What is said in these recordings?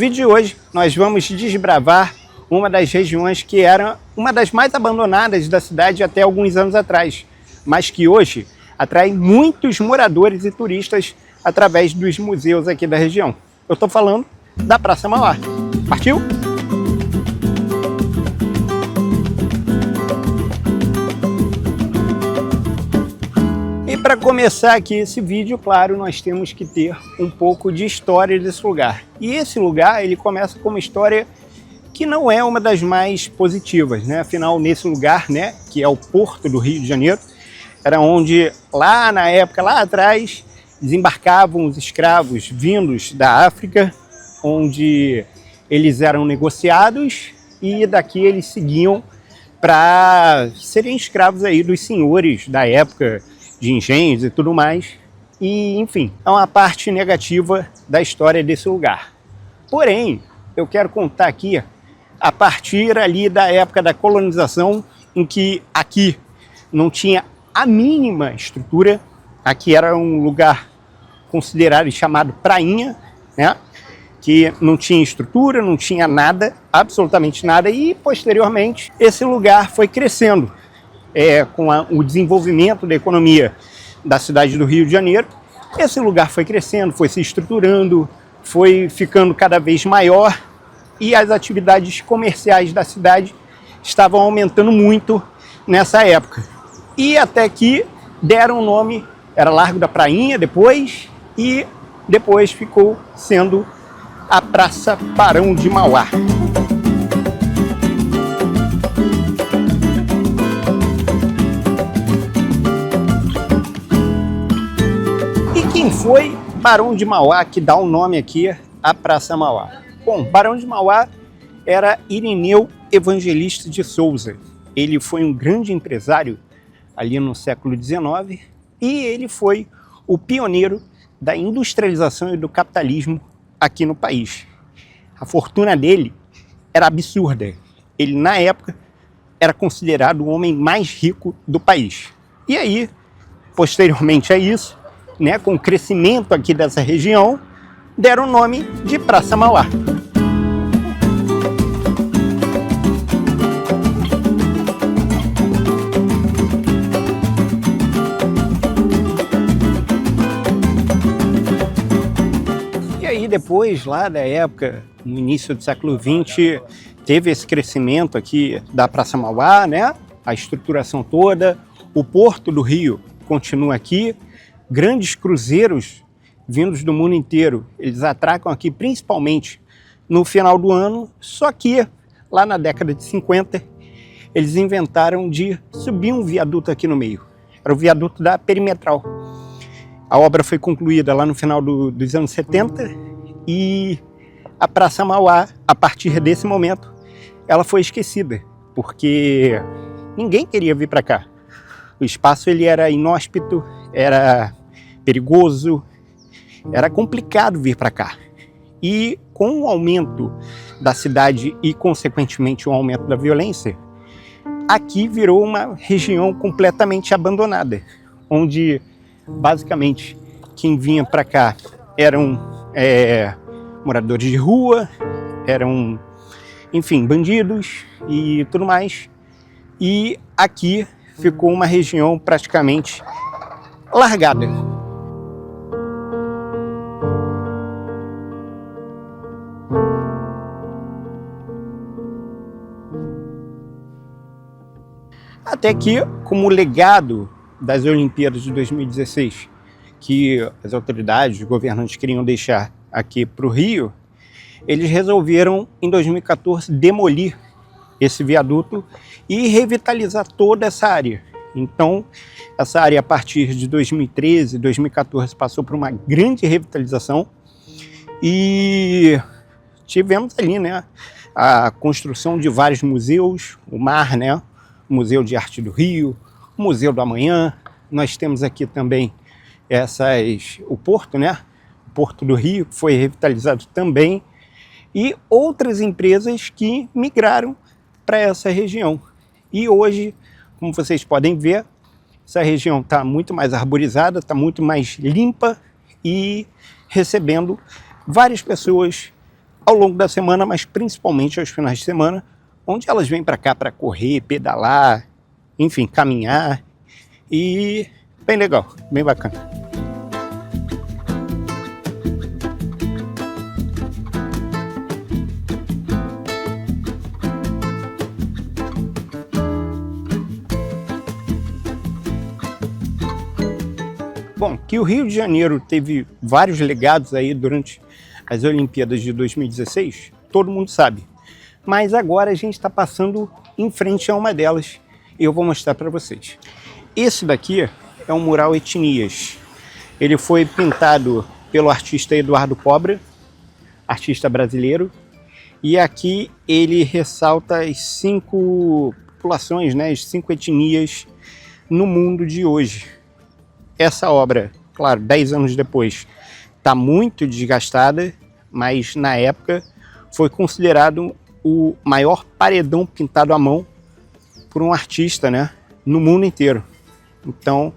vídeo de hoje nós vamos desbravar uma das regiões que era uma das mais abandonadas da cidade até alguns anos atrás, mas que hoje atrai muitos moradores e turistas através dos museus aqui da região. Eu estou falando da Praça Mauá. Partiu? E para começar aqui esse vídeo, claro, nós temos que ter um pouco de história desse lugar. E esse lugar, ele começa com uma história que não é uma das mais positivas, né? Afinal, nesse lugar, né, que é o Porto do Rio de Janeiro, era onde, lá na época, lá atrás, desembarcavam os escravos vindos da África, onde eles eram negociados e daqui eles seguiam para serem escravos aí dos senhores da época, de engenhos e tudo mais. E, enfim, é uma parte negativa da história desse lugar. Porém, eu quero contar aqui a partir ali da época da colonização, em que aqui não tinha a mínima estrutura. Aqui era um lugar considerado e chamado prainha, né? Que não tinha estrutura, não tinha nada, absolutamente nada. E, posteriormente, esse lugar foi crescendo. Com o desenvolvimento da economia da cidade do Rio de Janeiro, esse lugar foi crescendo, foi se estruturando, foi ficando cada vez maior e as atividades comerciais da cidade estavam aumentando muito nessa época. E até que deram o nome, era Largo da Prainha depois, e depois ficou sendo a Praça Barão de Mauá. Quem foi Barão de Mauá que dá o nome aqui à Praça Mauá? Bom, Barão de Mauá era Irineu Evangelista de Souza. Ele foi um grande empresário ali no século XIX e ele foi o pioneiro da industrialização e do capitalismo aqui no país. A fortuna dele era absurda. Ele, na época, era considerado o homem mais rico do país. E aí, posteriormente a isso, né, com o crescimento aqui dessa região, deram o nome de Praça Mauá. E aí depois, lá da época, no início do século XX, teve esse crescimento aqui da Praça Mauá, né, a estruturação toda, o Porto do Rio continua aqui, grandes cruzeiros vindos do mundo inteiro, eles atracam aqui principalmente no final do ano, só que lá na década de 50 eles inventaram de subir um viaduto aqui no meio. Era o viaduto da Perimetral. A obra foi concluída lá no final dos anos 70 e a Praça Mauá, a partir desse momento, ela foi esquecida, porque ninguém queria vir para cá. O espaço ele era inóspito, era perigoso, era complicado vir para cá. E com o aumento da cidade e, consequentemente, o aumento da violência, aqui virou uma região completamente abandonada, onde, basicamente, quem vinha para cá eram moradores de rua, eram, enfim, bandidos e tudo mais. E aqui ficou uma região praticamente largada. Até que, como legado das Olimpíadas de 2016, que as autoridades, os governantes queriam deixar aqui para o Rio, eles resolveram, em 2014, demolir esse viaduto e revitalizar toda essa área. Então, essa área, a partir de 2013, 2014, passou por uma grande revitalização e tivemos ali, né, a construção de vários museus, o MAR, né, o Museu de Arte do Rio, o Museu do Amanhã. Nós temos aqui também o Porto, né, o Porto do Rio, que foi revitalizado também, e outras empresas que migraram para essa região. E hoje, como vocês podem ver, essa região está muito mais arborizada, está muito mais limpa e recebendo várias pessoas ao longo da semana, mas principalmente aos finais de semana, onde elas vêm para cá para correr, pedalar, enfim, caminhar, e bem legal, bem bacana. Bom, que o Rio de Janeiro teve vários legados aí durante as Olimpíadas de 2016, todo mundo sabe. Mas agora a gente está passando em frente a uma delas e eu vou mostrar para vocês. Esse daqui é um mural Etnias. Ele foi pintado pelo artista Eduardo Cobra, artista brasileiro. E aqui ele ressalta as 5 populações, né, as 5 etnias no mundo de hoje. Essa obra, claro, 10 anos depois, está muito desgastada, mas na época foi considerado o maior paredão pintado à mão por um artista, né, no mundo inteiro. Então,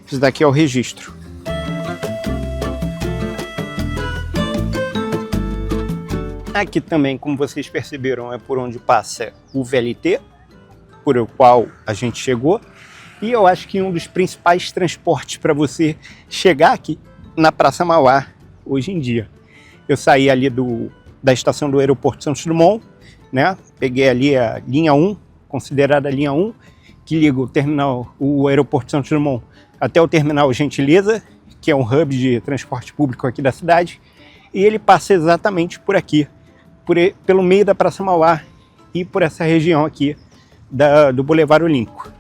isso daqui é o registro. Aqui também, como vocês perceberam, é por onde passa o VLT, por o qual a gente chegou. E eu acho que um dos principais transportes para você chegar aqui na Praça Mauá hoje em dia. Eu saí ali da estação do aeroporto Santos Dumont, né? Peguei ali a linha 1, considerada a linha 1, que liga o aeroporto Santos Dumont até o terminal Gentileza, que é um hub de transporte público aqui da cidade. E ele passa exatamente por aqui, pelo meio da Praça Mauá e por essa região aqui do Boulevard Olímpico.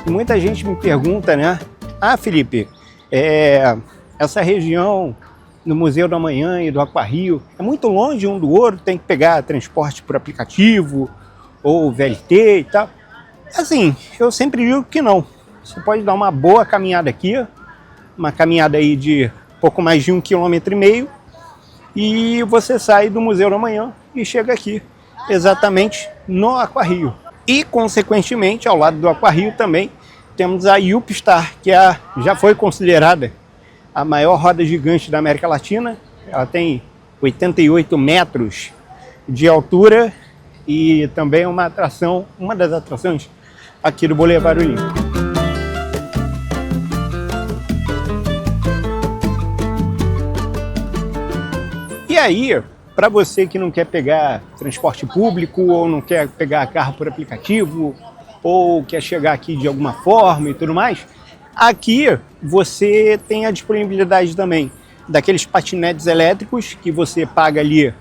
Muita gente me pergunta, né? Ah, Felipe, essa região no Museu do Amanhã e do Aquarrio é muito longe um do outro, tem que pegar transporte por aplicativo ou VLT e tal. Assim, eu sempre digo que não. Você pode dar uma boa caminhada aqui, uma caminhada aí de pouco mais de 1,5 km, e você sai do Museu do Amanhã e chega aqui, exatamente no Aquarrio. E, consequentemente, ao lado do Aquarrio também temos a UpStar, que já foi considerada a maior roda gigante da América Latina. Ela tem 88 metros de altura e também é uma das atrações aqui do Boulevard Olímpico. E aí, para você que não quer pegar transporte público ou não quer pegar carro por aplicativo ou quer chegar aqui de alguma forma e tudo mais, aqui você tem a disponibilidade também daqueles patinetes elétricos que você paga ali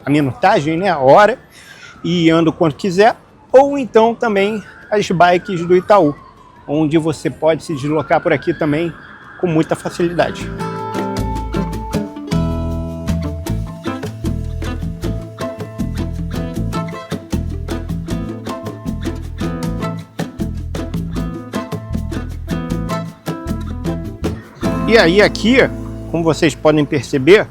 a minutagem, né, a hora, e anda o quanto quiser, ou então também as bikes do Itaú, onde você pode se deslocar por aqui também com muita facilidade. E aí aqui, como vocês podem perceber,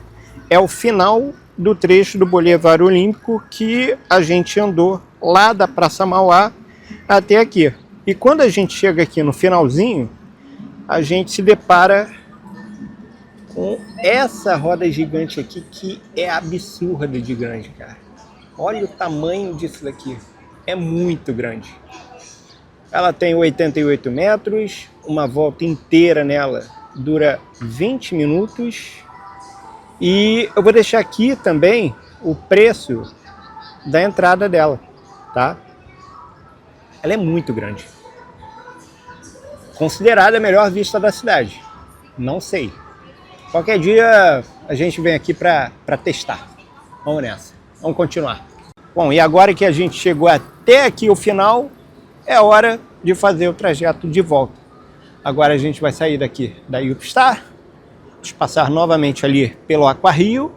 é o final do trecho do Boulevard Olímpico que a gente andou lá da Praça Mauá até aqui. E quando a gente chega aqui no finalzinho, a gente se depara com essa roda gigante aqui, que é absurda de grande, cara. Olha o tamanho disso daqui, é muito grande. Ela tem 88 metros, uma volta inteira nela dura 20 minutos. E eu vou deixar aqui também o preço da entrada dela, tá? Ela é muito grande. Considerada a melhor vista da cidade. Não sei. Qualquer dia a gente vem aqui para testar. Vamos nessa. Vamos continuar. Bom, e agora que a gente chegou até aqui o final, é hora de fazer o trajeto de volta. Agora a gente vai sair daqui da UpStar, passar novamente ali pelo Aquarrio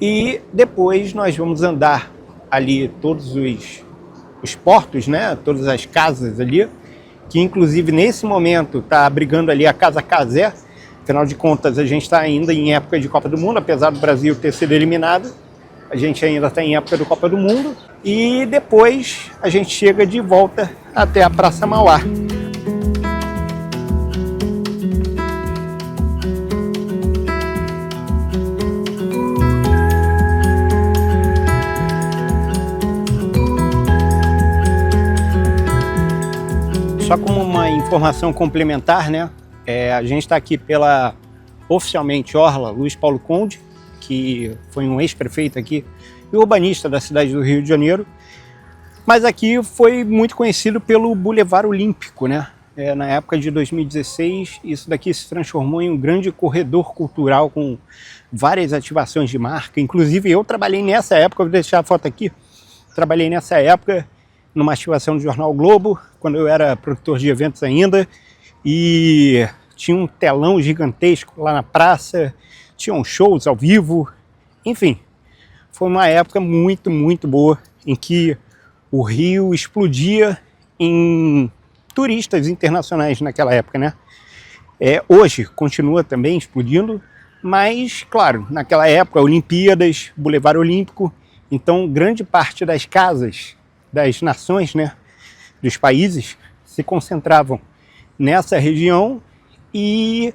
e depois nós vamos andar ali todos os portos, né? Todas as casas ali, que inclusive nesse momento está abrigando ali a Casa Cazé. Afinal de contas, a gente está ainda em época de Copa do Mundo, apesar do Brasil ter sido eliminado. a gente ainda está em época do Copa do Mundo, e depois a gente chega de volta até a Praça Mauá. Só como uma informação complementar, né? A gente está aqui pela, oficialmente, Orla Luiz Paulo Conde, que foi um ex-prefeito aqui e urbanista da cidade do Rio de Janeiro, mas aqui foi muito conhecido pelo Boulevard Olímpico, né? Na época de 2016, isso daqui se transformou em um grande corredor cultural com várias ativações de marca. Inclusive eu trabalhei nessa época, vou deixar a foto aqui, trabalhei nessa época numa ativação do Jornal o Globo, quando eu era produtor de eventos ainda, e tinha um telão gigantesco lá na praça, tinham shows ao vivo, enfim, foi uma época muito, muito boa, em que o Rio explodia em turistas internacionais naquela época, né? Hoje continua também explodindo, mas, claro, naquela época, Olimpíadas, Boulevard Olímpico, então grande parte das casas das nações, né, dos países, se concentravam nessa região e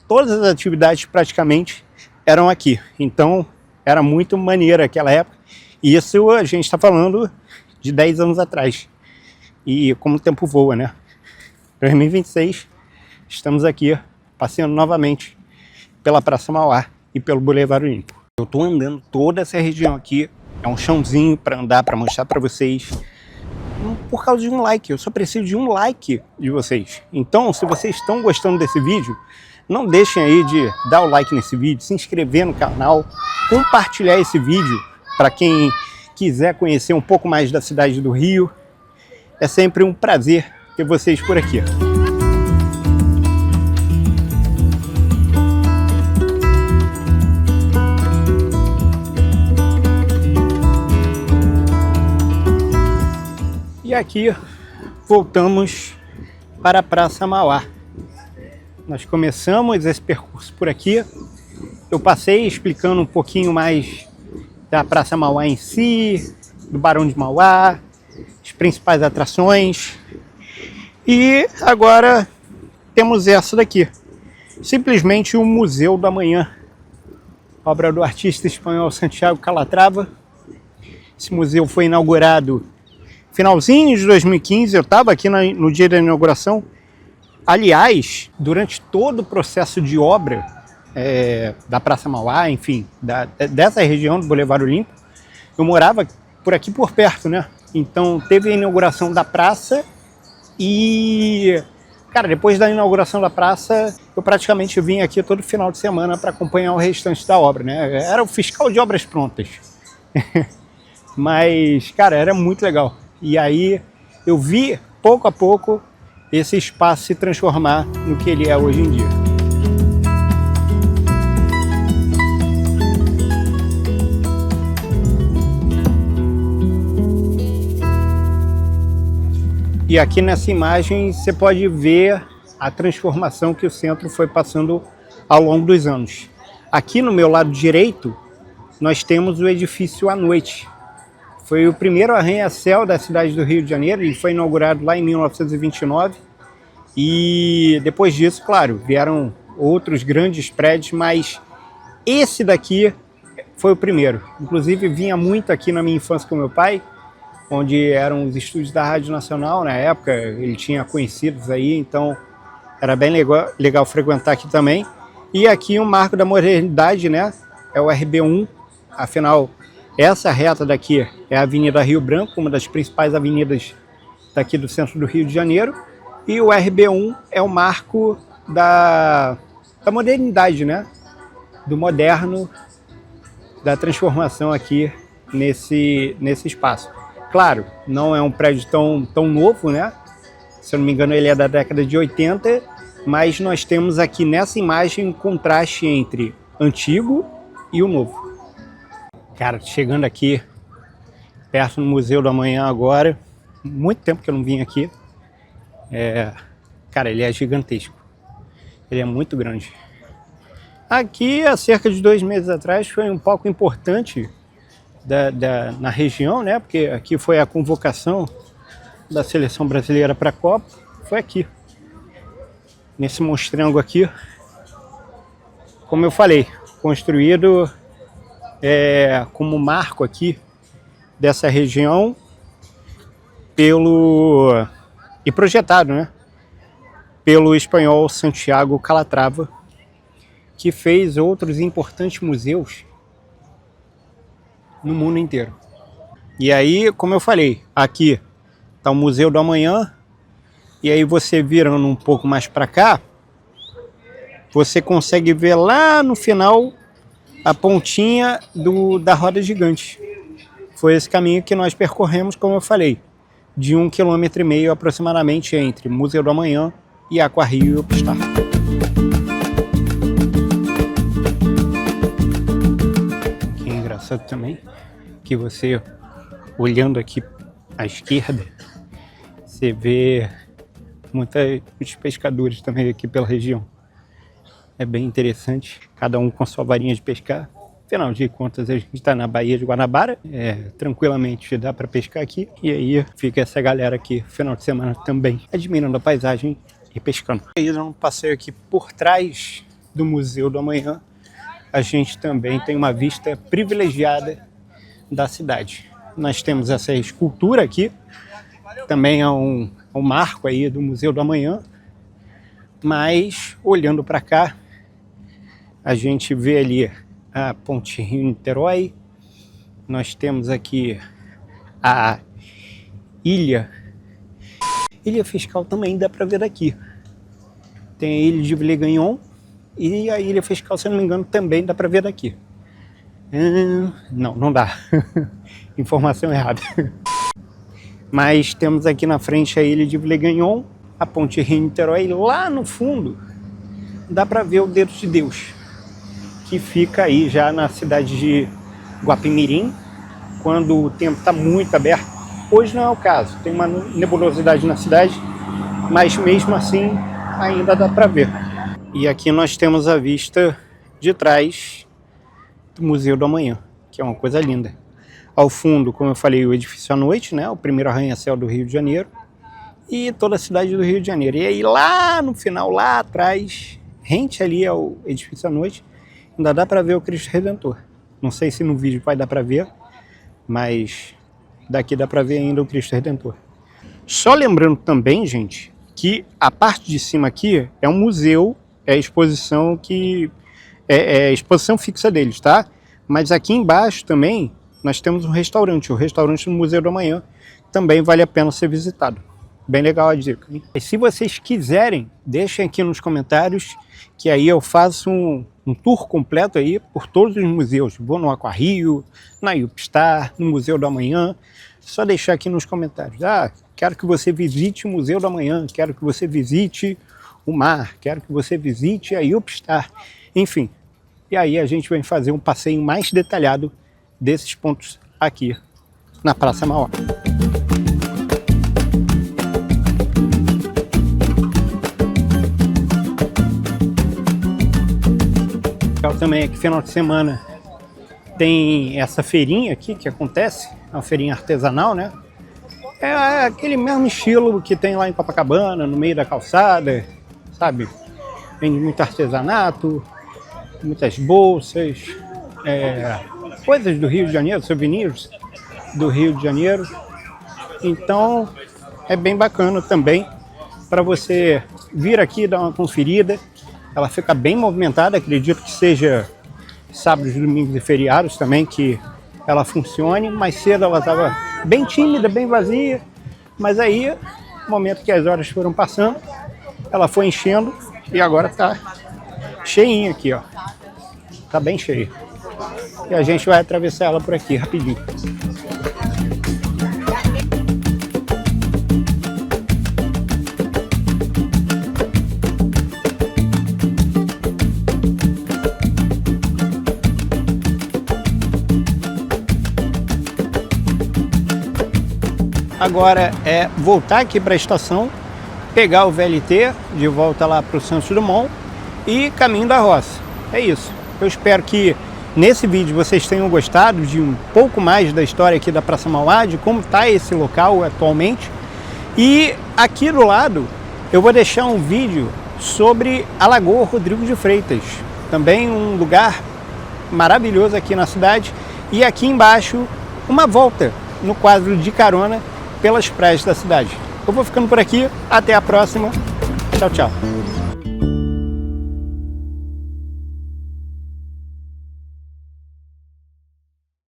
todas as atividades praticamente eram aqui. Então era muito maneiro aquela época, e isso a gente está falando de 10 anos atrás. E como o tempo voa, né? 2026, estamos aqui passeando novamente pela Praça Mauá e pelo Boulevard Olímpico. Eu estou andando toda essa região aqui, é um chãozinho para andar, para mostrar para vocês, por causa de um like. Eu só preciso de um like de vocês. Então, se vocês estão gostando desse vídeo, não deixem aí de dar o like nesse vídeo, se inscrever no canal, compartilhar esse vídeo para quem quiser conhecer um pouco mais da cidade do Rio. É sempre um prazer ter vocês por aqui. E aqui voltamos para a Praça Mauá. Nós começamos esse percurso por aqui. Eu passei explicando um pouquinho mais da Praça Mauá em si, do Barão de Mauá, as principais atrações. E agora temos essa daqui, simplesmente o Museu do Amanhã, obra do artista espanhol Santiago Calatrava. Esse museu foi inaugurado finalzinho de 2015, eu estava aqui no dia da inauguração. Aliás, durante todo o processo de obra da Praça Mauá, enfim, dessa região do Boulevard Olímpico, eu morava por aqui por perto, né? Então teve a inauguração da praça e, cara, depois da inauguração da praça, eu praticamente vim aqui todo final de semana para acompanhar o restante da obra, né? Era o fiscal de obras prontas. Mas, cara, era muito legal. E aí eu vi, pouco a pouco, esse espaço se transformar no que ele é hoje em dia. E aqui nessa imagem você pode ver a transformação que o centro foi passando ao longo dos anos. Aqui no meu lado direito, nós temos o edifício à noite. Foi o primeiro arranha-céu da cidade do Rio de Janeiro, ele foi inaugurado lá em 1929. E depois disso, claro, vieram outros grandes prédios, mas esse daqui foi o primeiro. Inclusive vinha muito aqui na minha infância com meu pai, onde eram os estúdios da Rádio Nacional na época, ele tinha conhecidos aí, então era bem legal frequentar aqui também. E aqui um marco da modernidade, né? É o RB1, afinal, essa reta daqui é a Avenida Rio Branco, uma das principais avenidas daqui do centro do Rio de Janeiro. E o RB1 é o marco da modernidade, né? Do moderno, da transformação aqui nesse espaço. Claro, não é um prédio tão novo, né? Se eu não me engano, ele é da década de 80, mas nós temos aqui nessa imagem um contraste entre antigo e o novo. Cara, chegando aqui perto do Museu do Amanhã agora, muito tempo que eu não vim aqui. Cara, ele é gigantesco, ele é muito grande. Aqui, há cerca de 2 meses atrás, foi um palco importante na região, né? Porque aqui foi a convocação da seleção brasileira para a Copa, foi aqui, nesse monstrengo aqui, como eu falei, construído como marco aqui dessa região e projetado, né, pelo espanhol Santiago Calatrava, que fez outros importantes museus no mundo inteiro. E aí, como eu falei, aqui está o Museu do Amanhã, e aí você virando um pouco mais para cá, você consegue ver lá no final a pontinha da roda gigante. Foi esse caminho que nós percorremos, como eu falei, de 1,5 km aproximadamente entre Museu do Amanhã e Aquarrio e Upstar. Que é engraçado também que você, olhando aqui à esquerda, você vê muitos pescadores também aqui pela região. É bem interessante, cada um com sua varinha de pescar. Afinal de contas, a gente está na Baía de Guanabara, tranquilamente dá para pescar aqui. E aí fica essa galera aqui, final de semana também, admirando a paisagem e pescando. Aí, um passeio aqui por trás do Museu do Amanhã, a gente também tem uma vista privilegiada da cidade. Nós temos essa escultura aqui, também é um marco aí do Museu do Amanhã, mas olhando para cá, a gente vê ali a Ponte Rio-Niterói, nós temos aqui a Ilha Fiscal, também dá para ver daqui. Tem a Ilha de Villegagnon e a Ilha Fiscal, se não me engano, também dá para ver daqui. Não dá. Informação errada. Mas temos aqui na frente a Ilha de Villegagnon, a Ponte Rio-Niterói, lá no fundo dá para ver o Dedo de Deus, que fica aí já na cidade de Guapimirim, quando o tempo está muito aberto. Hoje não é o caso, tem uma nebulosidade na cidade, mas mesmo assim ainda dá para ver. E aqui nós temos a vista de trás do Museu do Amanhã, que é uma coisa linda. Ao fundo, como eu falei, o edifício à noite, né, o primeiro arranha-céu do Rio de Janeiro, e toda a cidade do Rio de Janeiro. E aí lá no final, lá atrás, rente ali ao edifício à noite, ainda dá para ver o Cristo Redentor. Não sei se no vídeo vai dar para ver, mas daqui dá para ver ainda o Cristo Redentor. Só lembrando também, gente, que a parte de cima aqui é um museu, é a exposição é a exposição fixa deles, tá? Mas aqui embaixo também nós temos um restaurante, o restaurante do Museu do Amanhã, também vale a pena ser visitado. Bem legal a dica. E se vocês quiserem, deixem aqui nos comentários, que aí eu faço um tour completo aí por todos os museus. Vou no Aquarrio, na Upstar, no Museu do Amanhã. Só deixar aqui nos comentários. Quero que você visite o Museu do Amanhã, quero que você visite o mar, quero que você visite a Upstar. Enfim, e aí a gente vai fazer um passeio mais detalhado desses pontos aqui na Praça Mauá. Também aqui final de semana tem essa feirinha aqui que acontece, é uma feirinha artesanal, né? É aquele mesmo estilo que tem lá em Copacabana, no meio da calçada, sabe? Vende muito artesanato, muitas bolsas, coisas do Rio de Janeiro, souvenirs do Rio de Janeiro. Então é bem bacana também para você vir aqui dar uma conferida. Ela fica bem movimentada, acredito que seja sábados, domingos e feriados também que ela funcione. Mais cedo ela estava bem tímida, bem vazia, mas aí, no momento que as horas foram passando, ela foi enchendo e agora está cheinha aqui, ó. Tá bem cheia. E a gente vai atravessar ela por aqui rapidinho. Agora é voltar aqui para a estação, pegar o VLT de volta lá para o Santos Dumont e caminho da roça. É isso. Eu espero que nesse vídeo vocês tenham gostado de um pouco mais da história aqui da Praça Mauá, de como está esse local atualmente. E aqui do lado eu vou deixar um vídeo sobre a Lagoa Rodrigo de Freitas, também um lugar maravilhoso aqui na cidade. E aqui embaixo uma volta no quadro de carona pelas praias da cidade. Eu vou ficando por aqui, até a próxima, tchau, tchau.